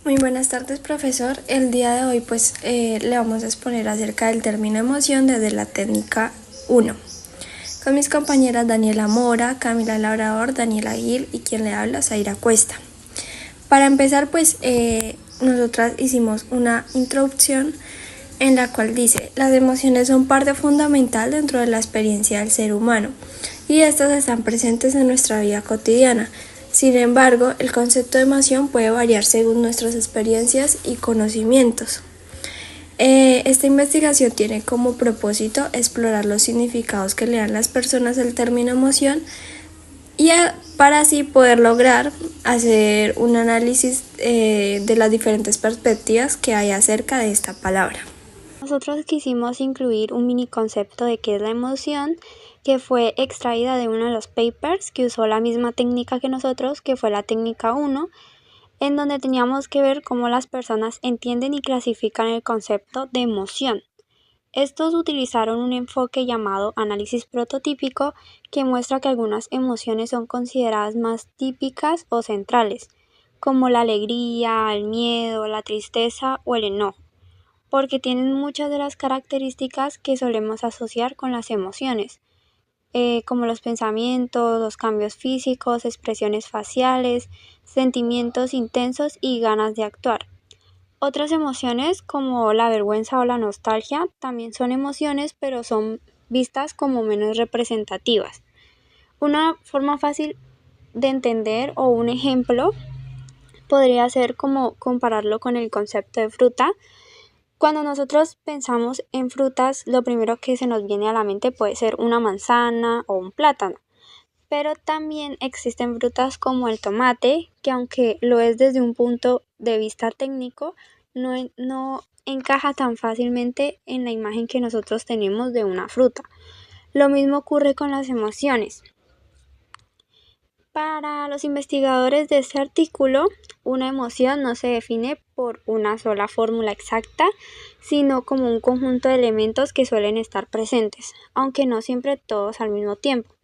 Muy buenas tardes, profesor. El día de hoy le vamos a exponer acerca del término emoción desde la técnica 1. Con mis compañeras Daniela Mora, Camila Labrador, Daniela Gil y quien le habla, Zaira Cuesta. Para empezar, nosotras hicimos una introducción en la cual dice: las emociones son parte fundamental dentro de la experiencia del ser humano y estas están presentes en nuestra vida cotidiana. Sin embargo, el concepto de emoción puede variar según nuestras experiencias y conocimientos. Esta investigación tiene como propósito explorar los significados que le dan las personas al término emoción y para así poder lograr hacer un análisis de las diferentes perspectivas que hay acerca de esta palabra. Nosotros quisimos incluir un mini concepto de qué es la emoción, que fue extraída de uno de los papers que usó la misma técnica que nosotros, que fue la técnica 1, en donde teníamos que ver cómo las personas entienden y clasifican el concepto de emoción. Estos utilizaron un enfoque llamado análisis prototípico, que muestra que algunas emociones son consideradas más típicas o centrales, como la alegría, el miedo, la tristeza o el enojo, porque tienen muchas de las características que solemos asociar con las emociones, como los pensamientos, los cambios físicos, expresiones faciales, sentimientos intensos y ganas de actuar. Otras emociones, como la vergüenza o la nostalgia, también son emociones, pero son vistas como menos representativas. Una forma fácil de entender o un ejemplo podría ser como compararlo con el concepto de fruta. Cuando nosotros pensamos en frutas, lo primero que se nos viene a la mente puede ser una manzana o un plátano. Pero también existen frutas como el tomate, que aunque lo es desde un punto de vista técnico, no encaja tan fácilmente en la imagen que nosotros tenemos de una fruta. Lo mismo ocurre con las emociones. Para los investigadores de este artículo, una emoción no se define por una sola fórmula exacta, sino como un conjunto de elementos que suelen estar presentes, aunque no siempre todos al mismo tiempo.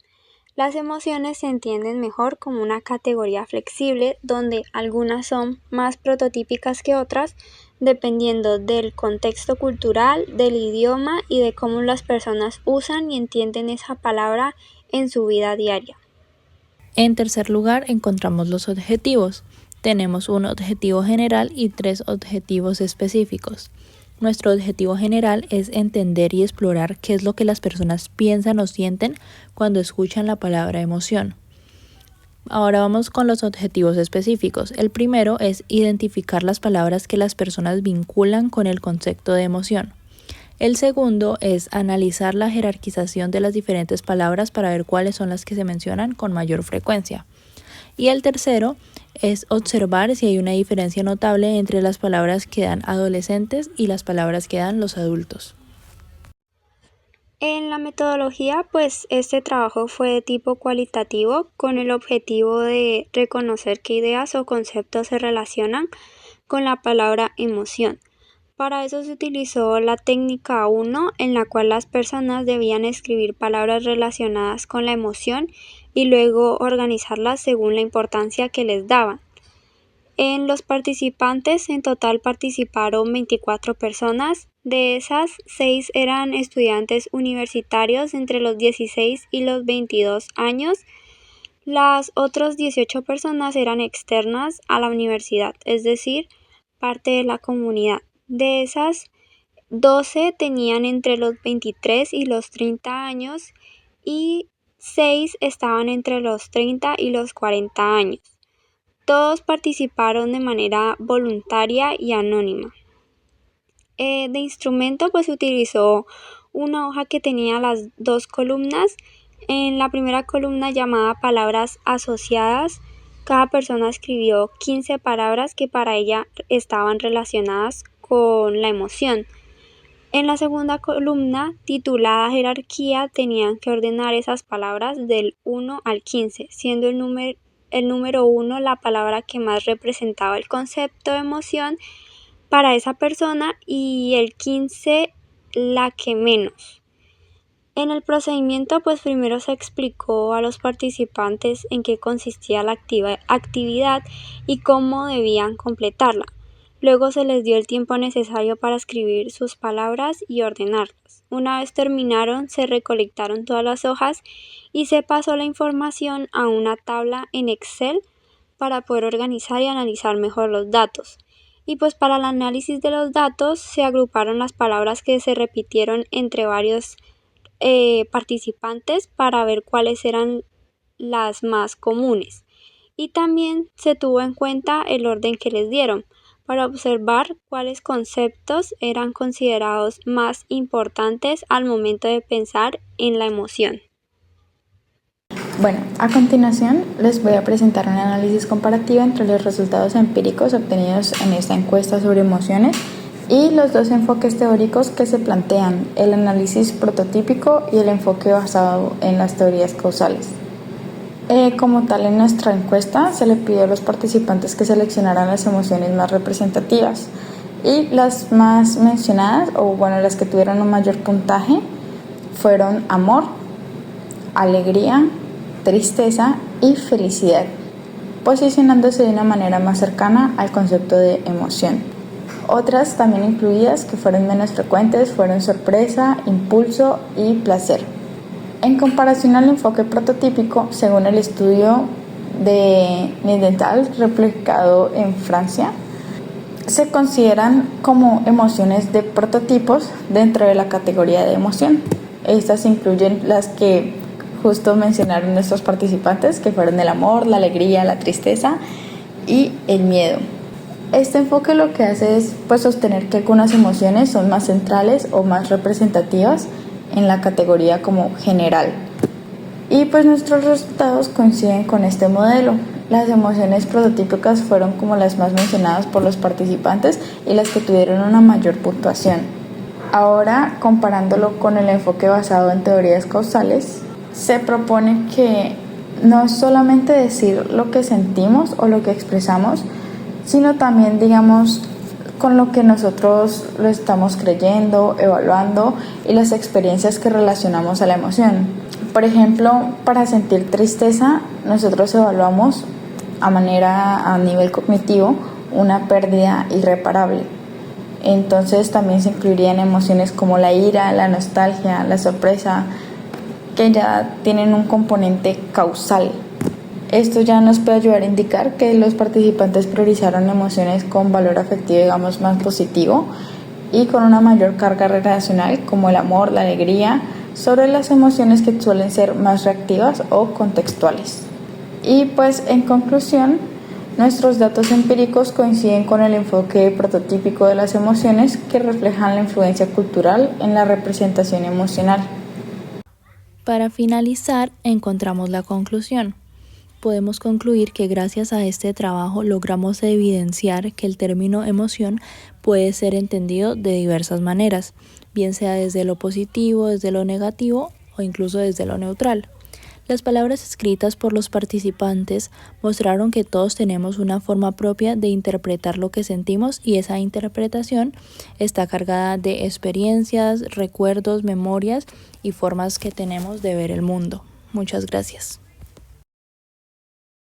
Las emociones se entienden mejor como una categoría flexible, donde algunas son más prototípicas que otras, dependiendo del contexto cultural, del idioma y de cómo las personas usan y entienden esa palabra en su vida diaria. En tercer lugar, encontramos los objetivos. Tenemos un objetivo general y 3 objetivos específicos. Nuestro objetivo general es entender y explorar qué es lo que las personas piensan o sienten cuando escuchan la palabra emoción. Ahora vamos con los objetivos específicos. El primero es identificar las palabras que las personas vinculan con el concepto de emoción. El segundo es analizar la jerarquización de las diferentes palabras para ver cuáles son las que se mencionan con mayor frecuencia. Y el tercero es observar si hay una diferencia notable entre las palabras que dan adolescentes y las palabras que dan los adultos. En la metodología, este trabajo fue de tipo cualitativo, con el objetivo de reconocer qué ideas o conceptos se relacionan con la palabra emoción. Para eso se utilizó la técnica 1, en la cual las personas debían escribir palabras relacionadas con la emoción y luego organizarlas según la importancia que les daban. En los participantes, en total participaron 24 personas. De esas, 6 eran estudiantes universitarios entre los 16 y los 22 años. Las otras 18 personas eran externas a la universidad, es decir, parte de la comunidad. De esas, 12 tenían entre los 23 y los 30 años y 6 estaban entre los 30 y los 40 años. Todos participaron de manera voluntaria y anónima. De instrumento, se utilizó una hoja que tenía las 2 columnas. En la primera columna, llamada palabras asociadas, cada persona escribió 15 palabras que para ella estaban relacionadas con la emoción. En la segunda columna, titulada jerarquía, tenían que ordenar esas palabras del 1 al 15, siendo el número 1 la palabra que más representaba el concepto de emoción para esa persona y el 15 la que menos. En el procedimiento, primero se explicó a los participantes en qué consistía la actividad y cómo debían completarla. Luego se les dio el tiempo necesario para escribir sus palabras y ordenarlas. Una vez terminaron, se recolectaron todas las hojas y se pasó la información a una tabla en Excel para poder organizar y analizar mejor los datos. Y pues para el análisis de los datos se agruparon las palabras que se repitieron entre varios participantes para ver cuáles eran las más comunes. Y también se tuvo en cuenta el orden que les dieron para observar cuáles conceptos eran considerados más importantes al momento de pensar en la emoción. Bueno, a continuación les voy a presentar un análisis comparativo entre los resultados empíricos obtenidos en esta encuesta sobre emociones y los dos enfoques teóricos que se plantean, el análisis prototípico y el enfoque basado en las teorías causales. Como tal, en nuestra encuesta se le pidió a los participantes que seleccionaran las emociones más representativas y las más mencionadas, las que tuvieron un mayor puntaje, fueron amor, alegría, tristeza y felicidad, posicionándose de una manera más cercana al concepto de emoción. Otras también incluidas que fueron menos frecuentes fueron sorpresa, impulso y placer. En comparación al enfoque prototípico, según el estudio de Nidental replicado en Francia, se consideran como emociones de prototipos dentro de la categoría de emoción. Estas incluyen las que justo mencionaron nuestros participantes, que fueron el amor, la alegría, la tristeza y el miedo. Este enfoque lo que hace es sostener que algunas emociones son más centrales o más representativas en la categoría como general. Y nuestros resultados coinciden con este modelo. Las emociones prototípicas fueron como las más mencionadas por los participantes y las que tuvieron una mayor puntuación. Ahora, comparándolo con el enfoque basado en teorías causales, se propone que no es solamente decir lo que sentimos o lo que expresamos, sino también, con lo que nosotros lo estamos creyendo, evaluando y las experiencias que relacionamos a la emoción. Por ejemplo, para sentir tristeza, nosotros evaluamos a nivel cognitivo una pérdida irreparable. Entonces también se incluirían emociones como la ira, la nostalgia, la sorpresa, que ya tienen un componente causal. Esto ya nos puede ayudar a indicar que los participantes priorizaron emociones con valor afectivo, más positivo y con una mayor carga relacional, como el amor, la alegría, sobre las emociones que suelen ser más reactivas o contextuales. Y en conclusión, nuestros datos empíricos coinciden con el enfoque prototípico de las emociones que reflejan la influencia cultural en la representación emocional. Para finalizar, encontramos la conclusión. Podemos concluir que gracias a este trabajo logramos evidenciar que el término emoción puede ser entendido de diversas maneras, bien sea desde lo positivo, desde lo negativo o incluso desde lo neutral. Las palabras escritas por los participantes mostraron que todos tenemos una forma propia de interpretar lo que sentimos y esa interpretación está cargada de experiencias, recuerdos, memorias y formas que tenemos de ver el mundo. Muchas gracias.